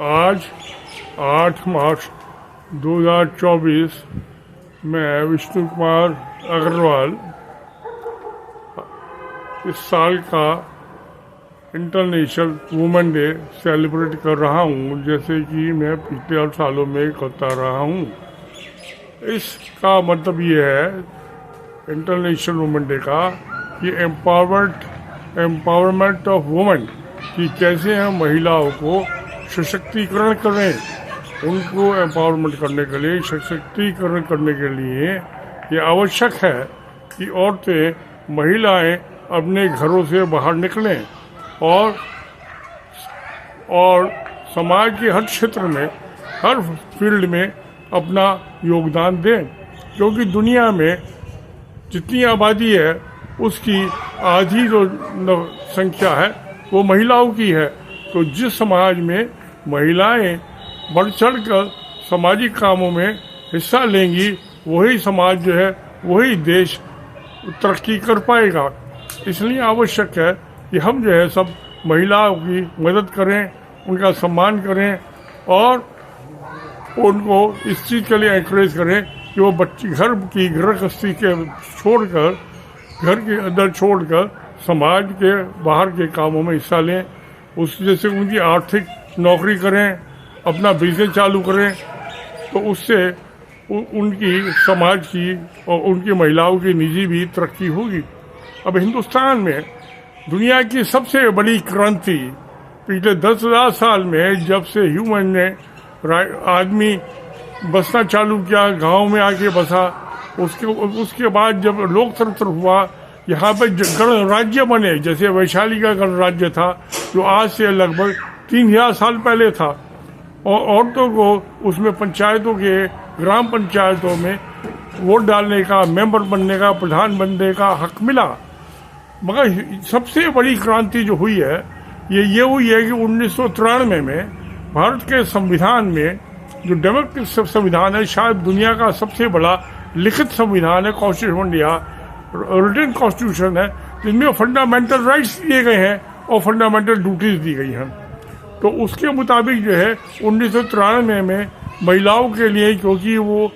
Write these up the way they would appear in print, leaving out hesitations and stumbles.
आज 8 मार्च 2024 मैं विष्णु कुमार अग्रवाल इस साल का इंटरनेशनल वुमेन डे सेलिब्रेट कर रहा हूँ, जैसे कि मैं पिछले 8 सालों में करता रहा हूँ। इसका मतलब ये है इंटरनेशनल वुमेन डे का कि एम्पावरमेंट ऑफ वुमेन, कि कैसे हम महिलाओं को सशक्तिकरण करें। उनको एम्पावरमेंट करने के लिए, सशक्तिकरण करने के लिए ये आवश्यक है कि औरतें, महिलाएं अपने घरों से बाहर निकलें और समाज के हर क्षेत्र में, हर फील्ड में अपना योगदान दें, क्योंकि दुनिया में जितनी आबादी है उसकी आधी जो संख्या है वो महिलाओं की है। तो जिस समाज में महिलाएं बढ़ चढ़ कर सामाजिक कामों में हिस्सा लेंगी, वही समाज जो है, वही देश तरक्की कर पाएगा। इसलिए आवश्यक है कि हम जो है सब महिलाओं की मदद करें, उनका सम्मान करें और उनको इस चीज़ के लिए एनकरेज करें कि वो बच्ची घर की गृहस्थी के छोड़कर, घर के अंदर छोड़कर समाज के बाहर के कामों में हिस्सा लें। उस जैसे उनकी आर्थिक नौकरी करें, अपना बिजनेस चालू करें, तो उससे उनकी समाज की और उनकी महिलाओं की निजी भी तरक्की होगी। अब हिंदुस्तान में दुनिया की सबसे बड़ी क्रांति पिछले 10,000 साल में, जब से ह्यूमन ने आदमी बसना चालू किया, गांव में आके बसा, उसके बाद जब लोकतंत्र हुआ, यहाँ पे गणराज्य बने, जैसे वैशाली का गणराज्य था जो आज से लगभग 3,000 साल पहले था, और औरतों को उसमें पंचायतों के, ग्राम पंचायतों में वोट डालने का, मेंबर बनने का, प्रधान बनने का हक मिला। मगर सबसे बड़ी क्रांति जो हुई है ये हुई है कि 1993 में भारत के संविधान में, जो डेमोक्रेटिक संविधान है, शायद दुनिया का सबसे बड़ा लिखित संविधान है, कॉन्स्टिट्यूशन इंडिया, रिटन कॉन्स्टिट्यूशन है, जिनमें फंडामेंटल राइट्स दिए गए हैं और फंडामेंटल ड्यूटीज दी गई हैं। तो उसके मुताबिक जो है 1993 में महिलाओं के लिए, क्योंकि वो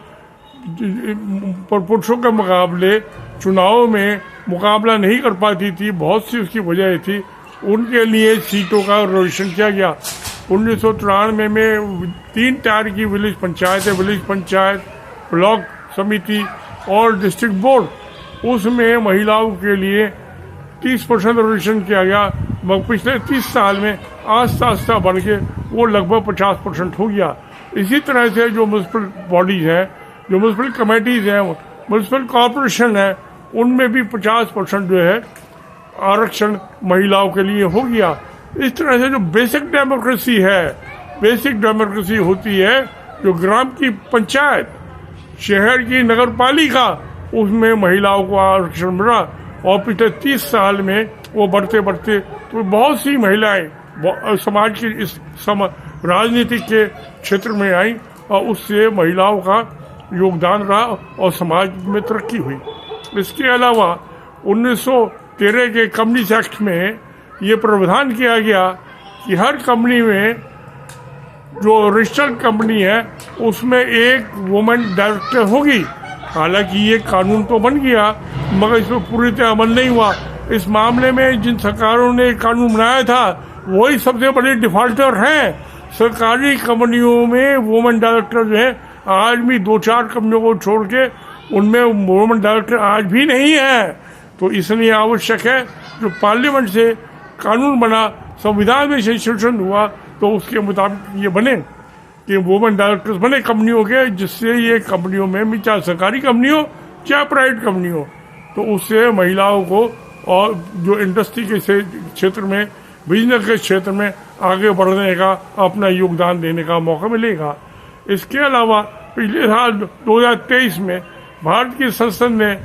पुरुषों के मुकाबले चुनाव में मुकाबला नहीं कर पाती थी, बहुत सी उसकी वजह थी, उनके लिए सीटों का रिजर्वेशन किया गया। 1993 में 3 टायर की विलेज पंचायत है, विलेज पंचायत, ब्लॉक समिति और डिस्ट्रिक्ट बोर्ड, उसमें महिलाओं के लिए 30% रिजर्वेशन किया गया। मगर पिछले 30 साल में आस्ता आस्ता बढ़ के वो लगभग 50% हो गया। इसी तरह से जो म्यूनसिपल बॉडीज हैं, जो म्यूनसिपल कमेटीज हैं, म्यूनसिपल कॉरपोरेशन है, उनमें भी 50% जो है आरक्षण महिलाओं के लिए हो गया। इस तरह से जो बेसिक डेमोक्रेसी है, बेसिक डेमोक्रेसी होती है जो ग्राम की पंचायत, शहर की नगर पालिका, उसमें महिलाओं को आरक्षण मिला, और पिछले 30 साल में वो बढ़ते बढ़ते तो बहुत सी महिलाएं समाज की इस राजनीतिक के क्षेत्र में आई, और उससे महिलाओं का योगदान रहा और समाज में तरक्की हुई। इसके अलावा 1913 के कम्युनिस्ट एक्ट में ये प्रावधान किया गया कि हर कंपनी में, जो रजिस्टर्ड कंपनी है, उसमें एक वुमेन डायरेक्टर होगी। हालांकि ये कानून तो बन गया, मगर इसमें पूरी तरह अमल नहीं हुआ। इस मामले में जिन सरकारों ने कानून बनाया था वही सबसे बड़े डिफॉल्टर हैं। सरकारी कंपनियों में वुमेन डायरेक्टर जो है, आज भी 2-4 कंपनियों को छोड़ के उनमें वुमेन डायरेक्टर आज भी नहीं है। तो इसलिए आवश्यक है जो पार्लियामेंट से कानून बना, संविधान में संशोधन हुआ, तो उसके मुताबिक ये बने कि वुमेन डायरेक्टर्स बने कंपनियों के, जिससे ये कंपनियों में, चाहे सरकारी कंपनी हो चाहे प्राइवेट कंपनी हो, तो उससे महिलाओं को और जो इंडस्ट्री के क्षेत्र में, बिजनेस के क्षेत्र में आगे बढ़ने का, अपना योगदान देने का मौका मिलेगा। इसके अलावा पिछले साल 2023 में भारत की संसद ने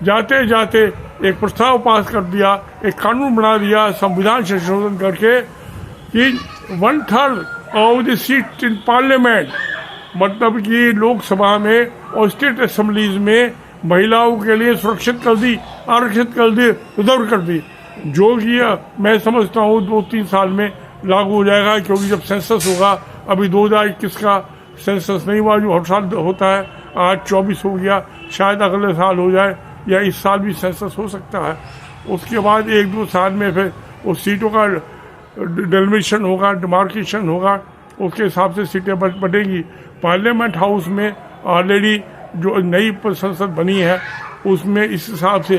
जाते जाते एक प्रस्ताव पास कर दिया, एक कानून बना दिया संविधान संशोधन करके, कि 1/3 of the seat in parliament, मतलब कि लोकसभा में और स्टेट असेंबलीज में महिलाओं के लिए सुरक्षित कर दी, आरक्षित कर दी, रिजर्व कर दी, जो कि मैं समझता हूँ 2-3 साल में लागू हो जाएगा, क्योंकि जब सेंसस होगा अभी 2021 का सेंसस नहीं हुआ जो हर साल होता है, आज 24 हो गया, शायद अगले साल हो जाए या इस साल भी सेंसस हो सकता है। उसके बाद 1-2 साल में फिर उस सीटों का डेलिमिशन होगा, डिमार्केशन होगा, उसके हिसाब से सीटें बढ़ेंगी। पार्लियामेंट हाउस में ऑलरेडी जो नई संसद बनी है उसमें इस हिसाब से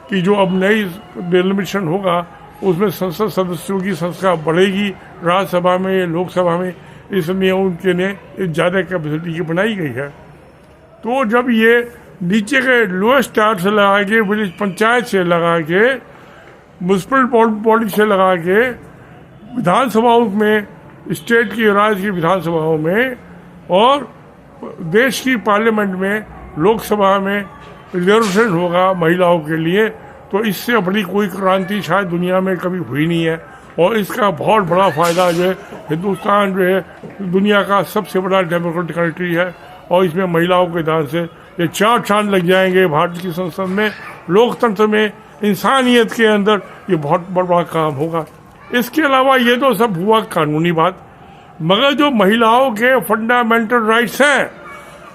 कि जो अब नई डेलिमिशन होगा उसमें संसद सदस्यों की संख्या बढ़ेगी राज्यसभा में, लोकसभा में, इसलिए उनके लिए ज़्यादा कैपेसिटी की बनाई गई है। तो जब ये नीचे के लोएस्ट टायर से लगा के, विलेज पंचायत से लगा के, म्यूनसिपल बॉडी से लगा के, विधानसभाओं में, स्टेट की राज्य की विधानसभाओं में और देश की पार्लियामेंट में, लोकसभा में रिजर्वेशन होगा महिलाओं के लिए, तो इससे बड़ी कोई क्रांति शायद दुनिया में कभी हुई नहीं है। और इसका बहुत बड़ा फ़ायदा जो है, हिंदुस्तान जो है दुनिया का सबसे बड़ा डेमोक्रेटिक कंट्री है और इसमें महिलाओं के दान से ये 4 चांद लग जाएंगे भारत की संसद में, लोकतंत्र में, इंसानियत के अंदर ये बहुत बड़ा काम होगा। इसके अलावा ये तो सब हुआ कानूनी बात, मगर जो महिलाओं के फंडामेंटल राइट्स हैं,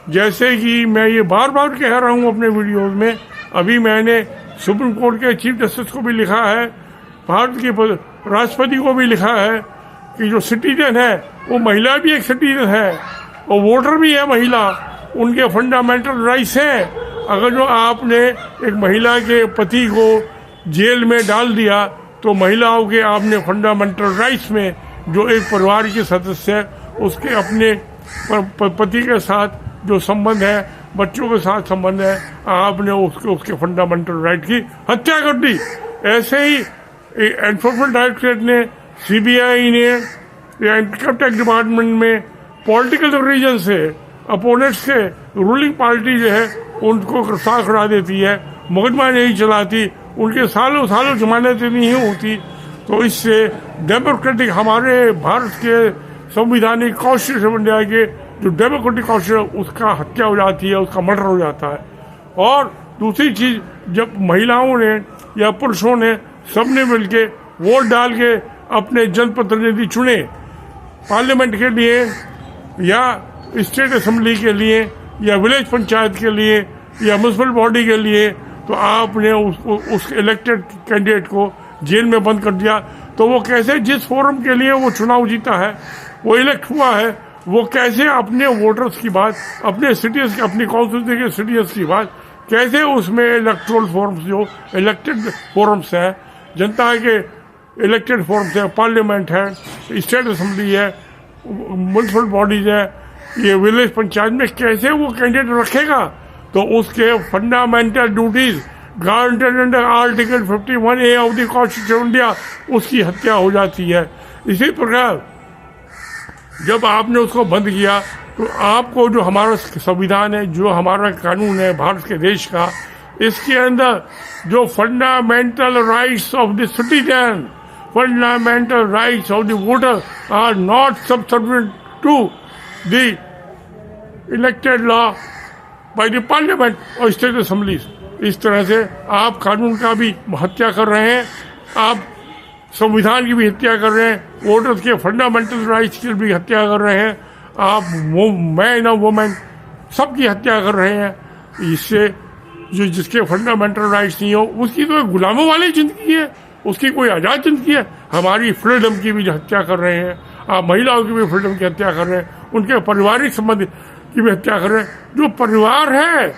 जैसे कि मैं ये बार बार कह रहा हूँ अपने वीडियोज़ में, अभी मैंने सुप्रीम कोर्ट के चीफ जस्टिस को भी लिखा है, भारत के राष्ट्रपति को भी लिखा है कि जो सिटीजन है वो महिला भी एक सिटीजन है और वोटर भी है महिला, उनके फंडामेंटल राइट्स हैं। अगर जो आपने एक महिला के पति को जेल में डाल दिया तो महिलाओं के आपने फंडामेंटल राइट्स में जो एक परिवार के सदस्य है उसके अपने पति के साथ जो संबंध है, बच्चों के साथ संबंध है, आपने उसके फंडामेंटल राइट की हत्या कर दी। ऐसे ही एनफोर्समेंट डायरेक्टरेट ने, सीबीआई ने या इनकम टैक्स डिपार्टमेंट में पॉलिटिकल रीजन से अपोनेंट्स से रूलिंग पार्टी जो है उनको गिरफ्तार करा देती है, मुकदमा नहीं चलाती, उनके सालों सालों जमानतें नहीं होती। तो इससे डेमोक्रेटिक हमारे भारत के संविधानिक कॉन्स्टिट्यूशन इंडिया के जो डेमोक्रेटिक कॉन्स्टिट्यूशन उसका हत्या हो जाती है, उसका मर्डर हो जाता है। और दूसरी चीज़, जब महिलाओं ने या पुरुषों ने सबने मिलके वोट डाल के अपने जनप्रतिनिधि चुने पार्लियामेंट के लिए या स्टेट असेंबली के लिए या विलेज पंचायत के लिए या म्यूनसिपल बॉडी के लिए, तो आपने उस इलेक्टेड कैंडिडेट को जेल में बंद कर दिया। तो वो कैसे, जिस फोरम के लिए वो चुनाव जीता है, वो इलेक्ट हुआ है, वो कैसे अपने वोटर्स की बात, अपने सिटीजन्स, अपनी कॉन्स्टिट्यूंसी के सिटीजन्स की बात कैसे उसमें इलेक्टोरल फोरम्स जो इलेक्टेड फोरम्स हैं, जनता के इलेक्टेड फोरम्स है, पार्लियामेंट है, स्टेट असेंबली है, म्यूनसिपल बॉडीज है, ये विलेज पंचायत में कैसे वो कैंडिडेट रखेगा। तो उसके fundamental duties guaranteed under article 51A of the constitution India, उसकी हत्या हो जाती है। इसी प्रकार जब आपने उसको बंद किया तो आपको जो हमारा संविधान है, जो हमारा कानून है भारत के देश का, इसके अंदर जो fundamental rights of the citizen, fundamental rights of the voter are not subservient to the elected law by the parliament और स्टेट असेंबलीज। इस तरह से आप कानून का भी हत्या कर रहे हैं, आप संविधान की भी हत्या कर रहे हैं, वोटर्स के फंडामेंटल राइट्स की भी हत्या कर रहे हैं, आप मैन और वुमेन सबकी हत्या कर रहे हैं। इससे जो जिसके फंडामेंटल राइट्स नहीं हो उसकी तो गुलामों वाली ज़िंदगी है, उसकी कोई आज़ाद ज़िंदगी है। हमारी फ्रीडम की भी हत्या कर रहे हैं आप, महिलाओं की भी फ्रीडम की हत्या कर रहे हैं, उनके पारिवारिक संबंध की भी हत्या कर रहे हैं। जो परिवार है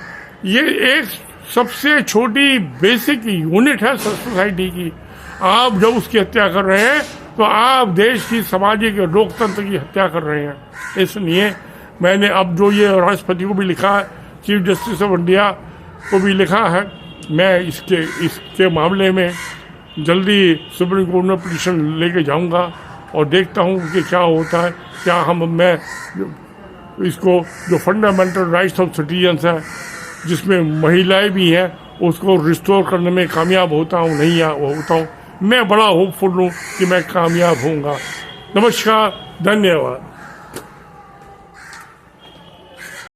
ये एक सबसे छोटी बेसिक यूनिट है सोसाइटी की, आप जब उसकी हत्या कर रहे हैं तो आप देश की सामाजिक लोकतंत्र की हत्या कर रहे हैं। इसलिए मैंने अब जो ये राष्ट्रपति को भी लिखा है, चीफ जस्टिस ऑफ इंडिया को भी लिखा है, मैं इसके मामले में जल्दी सुप्रीम कोर्ट में पिटीशन लेके जाऊंगा और देखता हूं कि क्या होता है। क्या मैं इसको जो फंडामेंटल राइट्स ऑफ सिटीजन्स है जिसमें महिलाएं भी हैं उसको रिस्टोर करने में कामयाब होता हूँ, नहीं होता हूँ। मैं बड़ा होपफुल हूँ कि मैं कामयाब होऊंगा। नमस्कार, धन्यवाद।